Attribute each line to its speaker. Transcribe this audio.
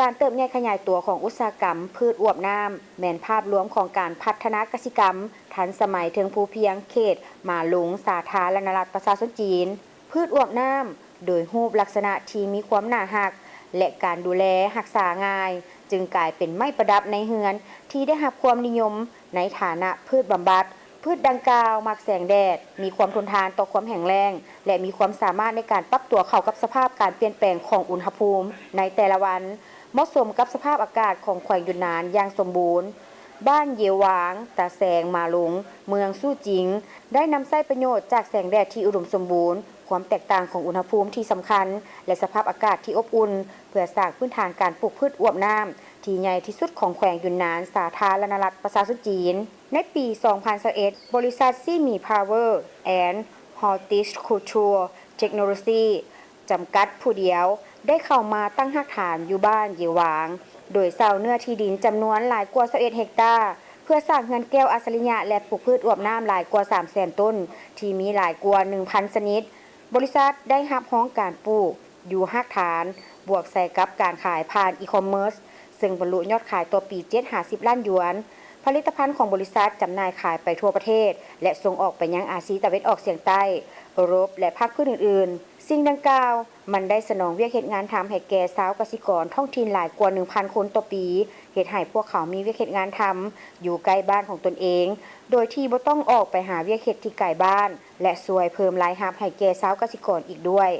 Speaker 1: การเติบใหญ่ขยายตัวของอุตสาหกรรมพืชอวบน้ำแม่นภาพรวมของการพัฒนากสิกรรมทันสมัยถึงภูเพียงเขตมาหลงสาธารณรัฐประชาชนจีนพืชอวบน้ำโดยรูปลักษณะที่มีความหนาหักและการดูแลรักษาง่ายจึงกลายเป็นไม้ประดับในเฮือนที่ได้รับความนิยมในฐานะพืชบำบัดพืชดังกล่าวมักแสงแดดมีความทนทานต่อความแห้งแล้งและมีความสามารถในการปรับตัวเข้ากับสภาพการเปลี่ยนแปลงของอุณหภูมิในแต่ละวันเหมาะสมกับสภาพอากาศของแขวงยุนนานอย่างสมบูรณ์บ้านเยวหวางตาแสงมาหลงเมืองสู้จิงได้นำใช้ประโยชน์จากแสงแดดที่อุดมสมบูรณ์ความแตกต่างของอุณหภูมิที่สำคัญและสภาพอากาศที่อบอุ่นเพื่อสร้างพื้นฐานการปลูกพืชอวบน้ำที่ใหญ่ที่สุดของแขวงยุนนานสาธารณรัฐประชาชนจีนในปี 2021 บริษัทซีมีพาวเวอร์แอนด์ฮอร์ติคูชัวเทคโนโลยีจำกัดผู้เดียวได้เข้ามาตั้งรากฐานอยู่บ้านเยวหวางโดยเซาเนื้อที่ดินจำนวนหลายกว่า21เฮกตาร์เพื่อสร้างเงินแก้วอัศริยะและปลูกพืชอวบน้ำหลายกว่า 300,000 ต้นที่มีหลายกว่า 1,000 ชนิดบริษัทได้รับร้องการปลูกอยู่รากฐานบวกใส่กับการขายผ่านอีคอมเมิร์ซซึ่งบรรลุยอดขายต่อปี750ล้านหยวนผลิตภัณฑ์ของบริษัทจำหน่ายขายไปทั่วประเทศและส่งออกไปยังอาเซียนตะวันออกเฉียงใต้ยุโรปและภาคพื้นอื่นๆสิ่งดังกล่าวมันได้สนองเวียกเฮ็ดงานทำให้แก่ชาวเกษตรกรท้องถิ่นหลายกว่า 1,000 คนต่อปีเฮ็ดให้พวกเขามีเวียกเฮ็ดงานทำอยู่ใกล้บ้านของตนเองโดยที่บ่ต้องออกไปหาเวียกเฮ็ดที่ไกลบ้านและช่วยเพิ่มรายรับให้แก่ชาวเกษตรกรอีกด้วย